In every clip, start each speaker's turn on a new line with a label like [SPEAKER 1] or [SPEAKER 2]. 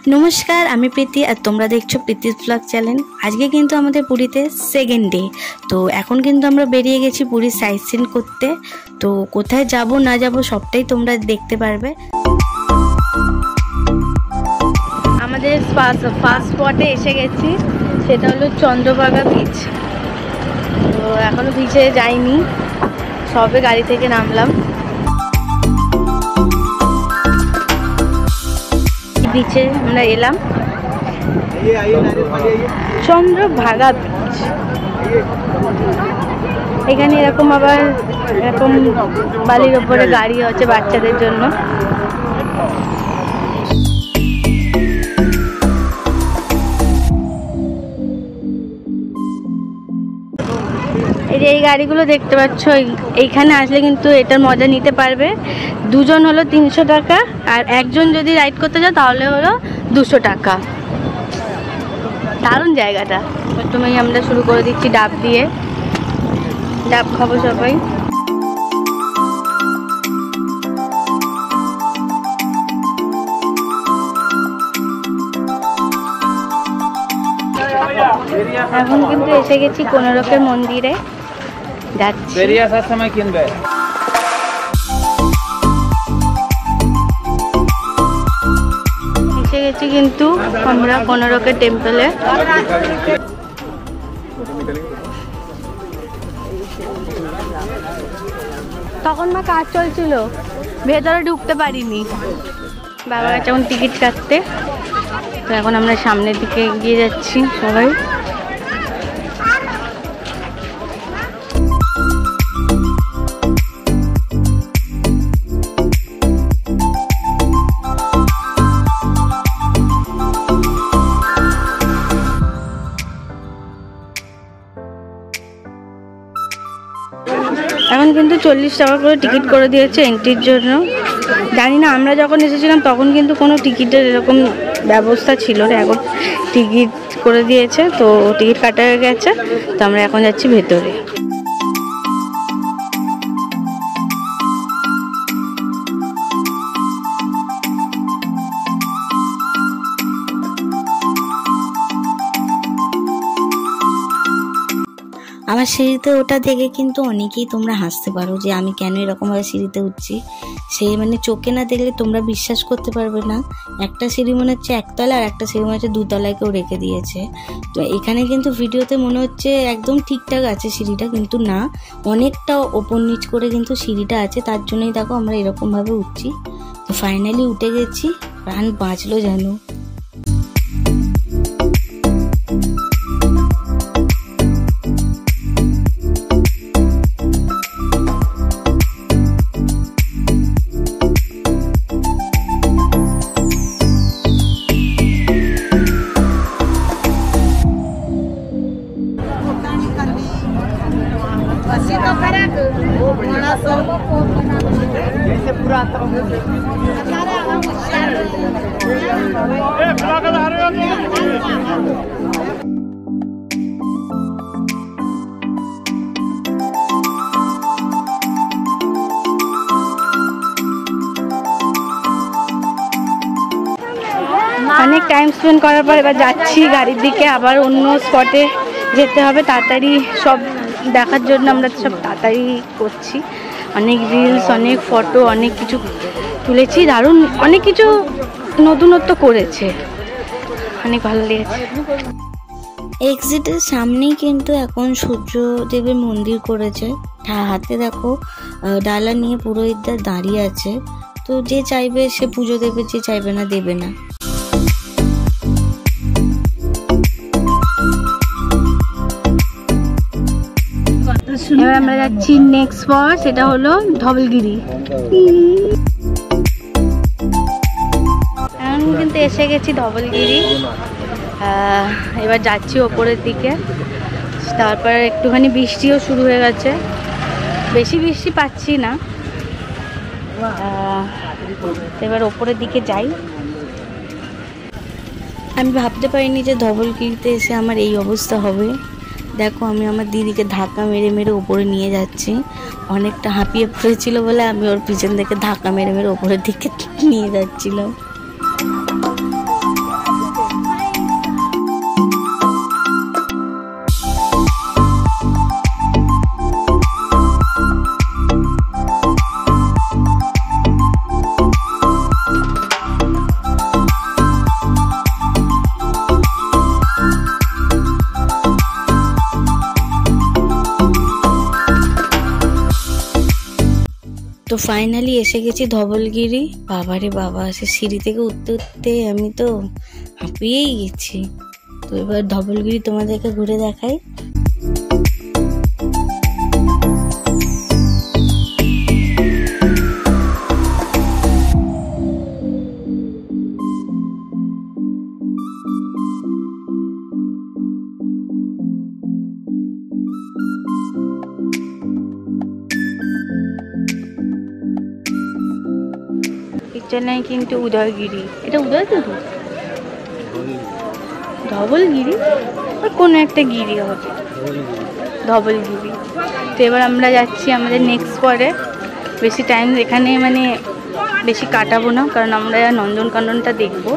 [SPEAKER 1] नमस्कार आमी प्रीति और तोमरा देखछो प्रीतिस ब्लग चैनल। आज के किन्तु आमादेर पुरीते सेकेंड डे। तो एखन किन्तु आमरा बेरिये गेछि पुरी साइट सीन करते। तो कोथाय जाबो ना जाबो सबटाई तोमरा देखते पारबे। आमादेर फार्स्ट स्पटे एसे गेछि, सेटा हलो चंद्रभागा बीच। तो एखोनो बीचे जाइनि, सबे गाड़ी थेके नामलाम। बीचे আমরা এলাম চন্দ্রভাগা बीच। এখানে এরকম আবার এরকম বালির উপরে গাড়ি আছে বাচ্চাদের জন্য। এই গাড়িগুলো দেখতে পাচ্ছ, এইখানে আসলে কিন্তু এটার মজা নিতে পারবে। দুজন হলো 300 টাকা আর একজন যদি রাইড করতে যাও তাহলে হলো 200 টাকা। দারুণ জায়গাটা। প্রথমেই আমরা শুরু করে দিচ্ছি ডাব দিয়ে। ডাব খাবো সবাই। এখন কিন্তু এসে গেছি কোনারকের মন্দিরে যাচ্ছি। এসে গেছি কিন্তু আমরা কোনারকের টেম্পলে। তখন মা কাজ চলছিল, ভেতরে ঢুকতে পারিনি। বাবা গেছে এখন টিকিট কাটতে। তো এখন আমরা সামনের দিকে এগিয়ে যাচ্ছি সবাই। এখন কিন্তু 40 টাকা করে টিকিট করে দিয়েছে এন্ট্রির জন্য। জানি না, আমরা যখন এসেছিলাম তখন কিন্তু কোনো টিকিটের এরকম ব্যবস্থা ছিল না। এখন টিকিট করে দিয়েছে, তো টিকিট কাটা হয়ে গেছে। তো আমরা এখন যাচ্ছি ভেতরে। আমার সিঁড়িতে ওটা দেখে কিন্তু অনেকেই তোমরা হাসতে পারো যে আমি কেন এরকমভাবে সিঁড়িতে উঠছি। সেই মানে চোখে না দেখলে তোমরা বিশ্বাস করতে পারবে না। একটা সিঁড়ি মনে হচ্ছে একতলা আর একটা সিঁড়ি মনে হচ্ছে দুতলায় কেউ রেখে দিয়েছে। তো এখানে কিন্তু ভিডিওতে মনে হচ্ছে একদম ঠিকঠাক আছে সিঁড়িটা, কিন্তু না, অনেকটা ওপর নিচ করে কিন্তু সিঁড়িটা আছে। তার জন্যই দেখো আমরা এরকমভাবে উঠছি। তো ফাইনালি উঠে গেছি, প্রাণ বাঁচলো যেন। অনেক টাইম স্পেন্ড করার পর এবার যাচ্ছি গাড়ির দিকে। আবার অন্য স্পটে যেতে হবে, তাড়াতাড়ি সব দেখার জন্য আমরা সব তাড়াতাড়ি করছি। অনেক রিলস, অনেক ফটো, অনেক কিছু তুলেছি। দারুণ অনেক কিছু নতুনত্ব করেছে, অনেক ভালো লেগেছে। এক্সিটের সামনেই কিন্তু এখন সূর্যদেবের মন্দির করেছে। হাতে দেখো ডালা নিয়ে পুরোহিতরা দাঁড়িয়ে আছে। তো যে চাইবে সে পুজো দেবে, যে চাইবে না দেবে না। এবার আমরা যাচ্ছি নেক্সট স্পট, সেটা হলো ধবলগিরি। এখন কিন্তু এসে গেছি ধবলগিরি। এবার যাচ্ছি ওপরের দিকে। তারপর একটুখানি বৃষ্টিও শুরু হয়ে গেছে, বেশি বৃষ্টি পাচ্ছি না। এবার ওপরের দিকে যাই। আমি ভাবতে পারিনি যে ধবলগিরিতে এসে আমার এই অবস্থা হবে। দেখো আমি আমার দিদিকে ধাক্কা মেরে মেরে উপরে নিয়ে যাচ্ছি। অনেকটা হাঁপিয়ে পড়েছিল বলে আমি ওর পিছন থেকে ধাক্কা মেরে মেরে উপরের দিকে নিয়ে যাচ্ছিলাম। তো ফাইনালি এসে গেছি ধবলগিরি। বাবারে বাবা, সে সিঁড়ি থেকে উঠতে উঠতে আমি তো হাঁপিয়েই গেছি। তো এবার ধবলগিরি তোমাদেরকে ঘুরে দেখাই। চেন্নাই কিন্তু উদয়গিরি, এটা উদয়গিরি ধবলগিরি কোনো একটা গিরি হবে, ধবলগিরি। তো এবার আমরা যাচ্ছি আমাদের নেক্সট স্পটে। বেশি টাইম এখানে মানে বেশি কাটাবো না, কারণ আমরা নন্দনকাননটা দেখবো।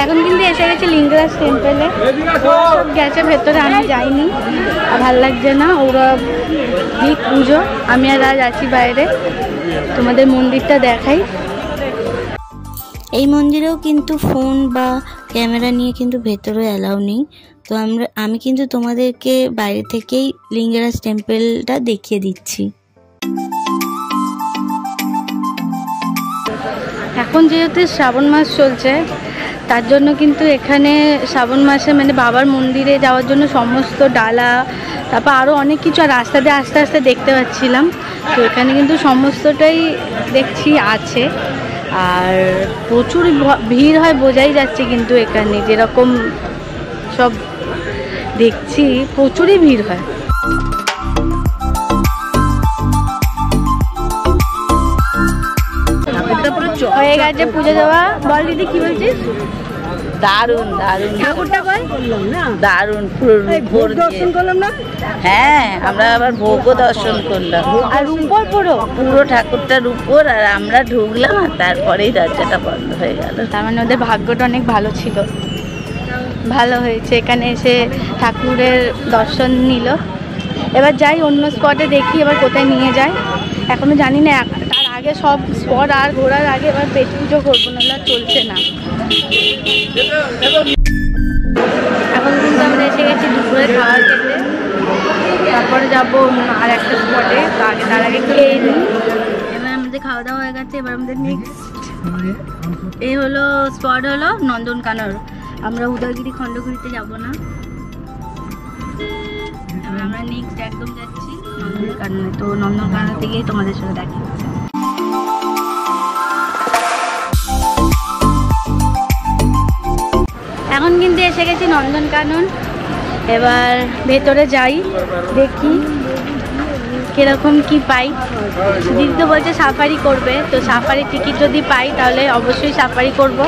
[SPEAKER 1] এখন কিন্তু এসে গেছে লিঙ্গরাজ টেম্পলে। সব গেছে ভেতরে, আমি যাইনি, ভাল লাগছে না, ওরা ঠিক পুজো। আমি আর আজ আছি বাইরে, তোমাদের মন্দিরটা দেখাই। এই মন্দিরেও কিন্তু ফোন বা ক্যামেরা নিয়ে কিন্তু ভেতরে অ্যালাউ নেই। তো আমি কিন্তু তোমাদেরকে বাইরে থেকেই লিঙ্গরাজ টেম্পলটা দেখিয়ে দিচ্ছি। এখন যেহেতু শ্রাবণ মাস চলছে, তার জন্য কিন্তু এখানে শ্রাবণ মাসে মানে বাবার মন্দিরে যাওয়ার জন্য সমস্ত ডালা, তারপর আরও অনেক কিছু আর রাস্তা দিয়ে আস্তে আস্তে দেখতে পাচ্ছিলাম। তো এখানে কিন্তু সমস্তটাই দেখছি আছে, আর প্রচুর ভিড় হয় বোঝাই যাচ্ছে। কিন্তু এখানে যেরকম সব দেখছি প্রচুরই ভিড় হয়। হয়ে গেছে পুজো দেওয়া। বল দিদি কি বলছিস?
[SPEAKER 2] দারুণ দারুণ
[SPEAKER 1] ঠাকুরটা বল।
[SPEAKER 2] দারুণ পুরো রূপোর দর্শন করলাম না? হ্যাঁ, আমরা আবার ভোগও দর্শন করলাম।
[SPEAKER 1] আর রূপোর
[SPEAKER 2] পুরো ঠাকুরটা রূপোর, আর আমরা ঢুকলাম আর তারপরেই দরজাটা বন্ধ হয়ে গেল।
[SPEAKER 1] তার মানে ওদের ভাগ্যটা অনেক ভালো ছিল, ভালো হয়েছে এখানে এসে ঠাকুরের দর্শন নিল। এবার যাই অন্য স্পটে, দেখি এবার কোথায় নিয়ে যায় এখনো জানি না। তার আগে সব স্পট আর ঘোরার আগে এবার পেট পুজো করবো, নাহলে চলছে না। এখন কিন্তু আমরা এসে গেছি দুপুরে খাওয়া খেতে, তারপরে যাবো আর একটা স্পটে। তার আগে খেয়ে নিই। এবার আমাদের খাওয়া দাওয়া হয়ে গেছে, এবার আমাদের নেক্সট এই হলো স্পট হলো নন্দনকানন। আমরা উদয়গিরি খণ্ডগিরিতে যাব না, আমরা নেক্সট একদম যাচ্ছি নন্দনকাননে। তো নন্দনকানন থেকেই তোমাদের সাথে দেখা হচ্ছে। এখন কিন্তু এসে গেছি নন্দনকানন। এবার ভেতরে যাই, দেখি কিরকম কি পাই। দিদি তো বলছে সাফারি করবে, তো সাফারি টিকিট যদি পাই তাহলে অবশ্যই সাফারি করব।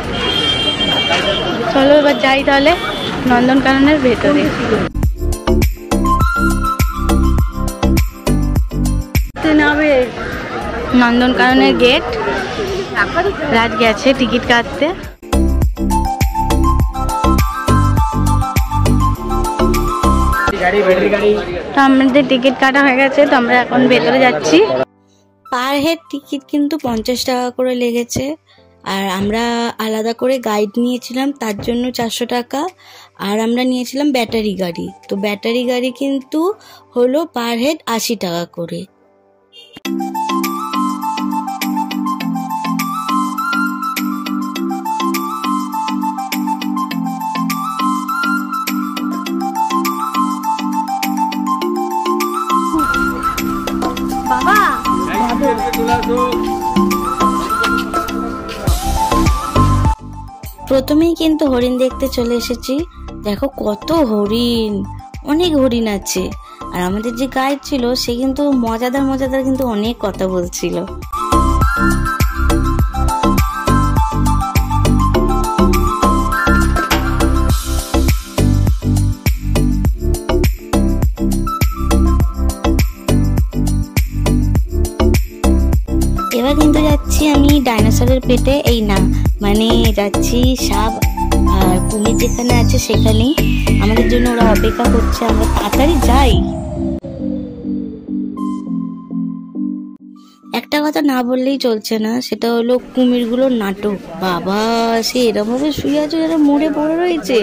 [SPEAKER 1] চলো এবার যাই তাহলে নন্দনকাননের ভেতরে। নন্দনকাননের গেট, রাজ গেছে টিকিট কাটতে। তো আমাদের টিকিট কাটা হয়ে গেছে, তো আমরা এখন ভেতরে যাচ্ছি। পার হেড টিকিট কিন্তু 50 টাকা করে লেগেছে, আর আমরা আলাদা করে গাইড নিয়েছিলাম, তার জন্য 400 টাকা। আর আমরা নিয়েছিলাম ব্যাটারি গাড়ি, তো ব্যাটারি গাড়ি কিন্তু হলো পার হেড 80 টাকা করে। বাবা প্রথমেই কিন্তু হরিণ দেখতে চলে এসেছি। দেখো কত হরিণ, অনেক হরিণ আছে। আর আমাদের যে গাইড ছিল সে কিন্তু মজাদার কিন্তু অনেক কথা বলছিল। এবার কিন্তু যাচ্ছি আমি ডাইনোসরের পেটে, এই না মানে যাচ্ছি সাপ আর কুমির যেখানে আছে সেখানেই। আমাদের জন্য ওরা অপেক্ষা করছে, আমরা তাড়াতাড়ি যাই। একটা কথা না বললেই চলছে না, সেটা হলো কুমিরগুলোর নাটক। বাবা, সে এরকম ভাবে শুয়ে আছে যারা মরে পড়ে রয়েছে,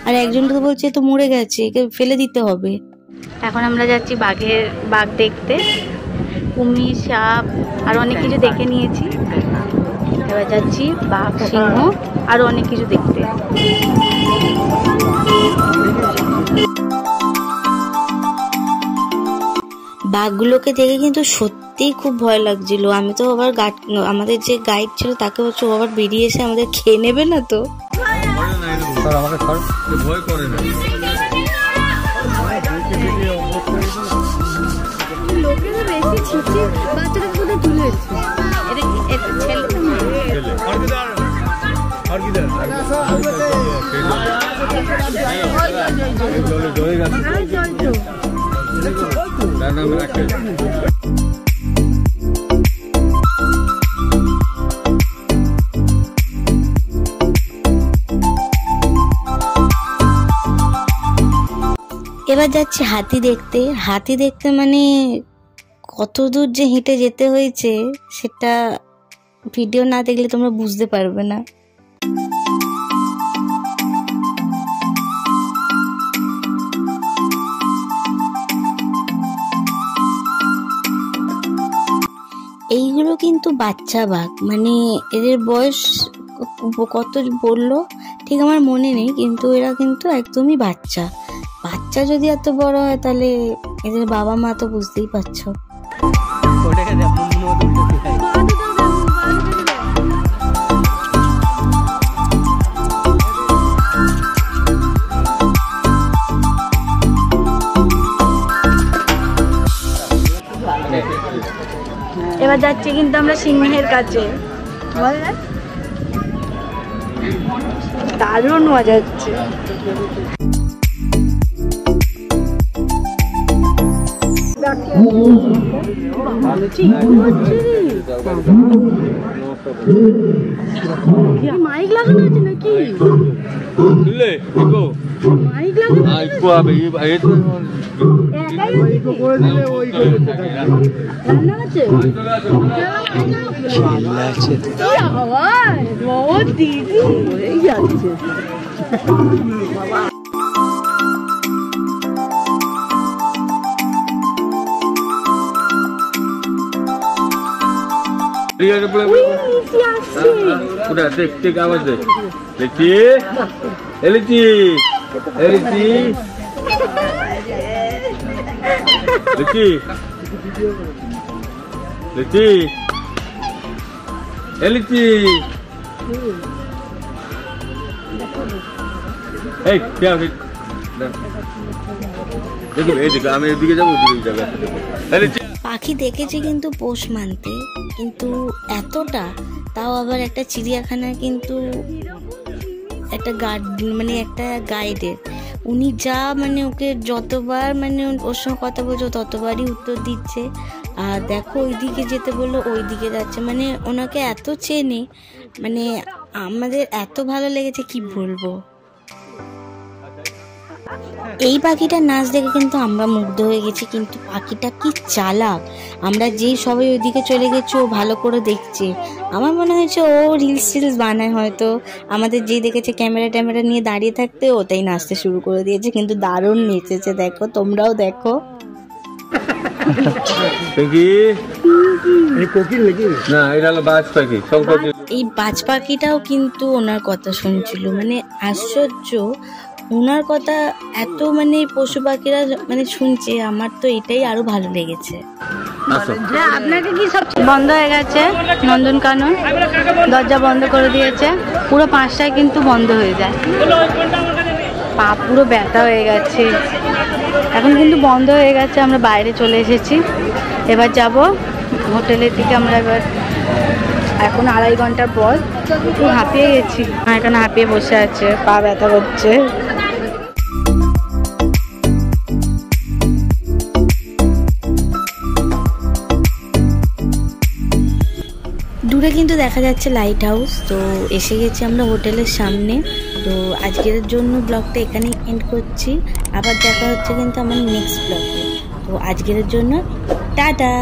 [SPEAKER 1] আর একজন তো বলছে তো মরে গেছে, একে ফেলে দিতে হবে। এখন আমরা যাচ্ছি বাঘ দেখতে, কুমির, সাপ আর অনেক কিছু দেখে নিয়েছি। এবার যাচ্ছি বাঘ, সিংহ আর অনেক কিছু দেখতে। বাঘগুলোকে দেখে কিন্তু সত্যিই খুব ভয় লাগছিল। আমি তো আবার আমাদের যে গাইড ছিল তাকে বলছি ও আবার বেরিয়ে এসে আমাদের খেয়ে নেবে না তো। ভয় করে না, লোকেরা বেশি ছিচি বাচ্চাদের মধ্যে তুলেছে। এবার যাচ্ছি হাতি দেখতে। হাতি দেখতে মানে কত দূর যে হেঁটে যেতে হয়েছে সেটা ভিডিও না দেখলে তোমরা বুঝতে পারবে না। এইগুলো কিন্তু বাচ্চা বাঘ, মানে এদের বয়স কত বললো ঠিক আমার মনে নেই, কিন্তু এরা কিন্তু একদমই বাচ্চা। বাচ্চা যদি এত বড় হয় তাহলে এদের বাবা মা তো বুঝতেই পারছো। এবার যাচ্ছি কিন্তু আমরা সিংহের কাছে, দারুণ মজা হচ্ছে। মাইক লাগানো আছে নাকি? মাইক লাগানো আছে। দিদি হয়ে যাচ্ছে। পাখি দেখেছি কিন্তু পোষ মানতে, কিন্তু এতটা তাও আবার একটা চিড়িয়াখানা, কিন্তু একটা গার্ড মানে একটা গাইডের, উনি যা মানে ওকে যতবার মানে ওর সঙ্গে কথা বলছো ততবারই উত্তর দিচ্ছে। আর দেখো ওইদিকে যেতে বললো ওইদিকে যাচ্ছে, মানে ওনাকে এত চেনে, মানে আমাদের এত ভালো লেগেছে কি বলবো। এই পাখিটার নাচ দেখে কিন্তু আমরা মুগ্ধ হয়ে গেছি, কিন্তু পাখিটা কি চালাক। আমরা যেই সবাই ওইদিকে চলে গেছি ও ভালো করে দেখছে। আমার মনে হয়েছে ও রিলস বানায় হয়তো, আমাদের যেই দেখেছে ক্যামেরা নিয়ে দাঁড়িয়ে থাকতে ওটাই নাচতে শুরু করে দিয়েছে, কিন্তু দারুণ নেচেছে। দেখো, তোমরাও দেখো। এই বাজ পাখিটাও কিন্তু ওনার কথা শুনছিল, মানে আশ্চর্য, ওনার কথা এত মানে পশু পাখিরা মানে শুনছে, আমার তো এটাই আরো ভালো লেগেছে। আপনাকে কি সব বন্ধ হয়ে গেছে? নন্দনকানন দরজা বন্ধ করে দিয়েছে, পুরো 5টায় কিন্তু বন্ধ হয়ে যায়। পা পুরো ব্যথা হয়ে গেছে, এখন কিন্তু বন্ধ হয়ে গেছে। আমরা বাইরে চলে এসেছি, এবার যাব হোটেলের দিকে। আমরা এবার এখন 2.5 ঘন্টার পর একটু হাঁপিয়ে গেছি, এখানে হাঁপিয়ে বসে আছে, পা ব্যথা করছে। দূরে কিন্তু দেখা যাচ্ছে লাইট হাউস। তো এসে গেছি আমরা হোটেলের সামনে। তো আজকের জন্য ব্লগটা এখানেই এন্ড করছি। আবার দেখা হচ্ছে কিন্তু আমার নেক্সট ব্লগে। তো আজকের জন্য টাটা।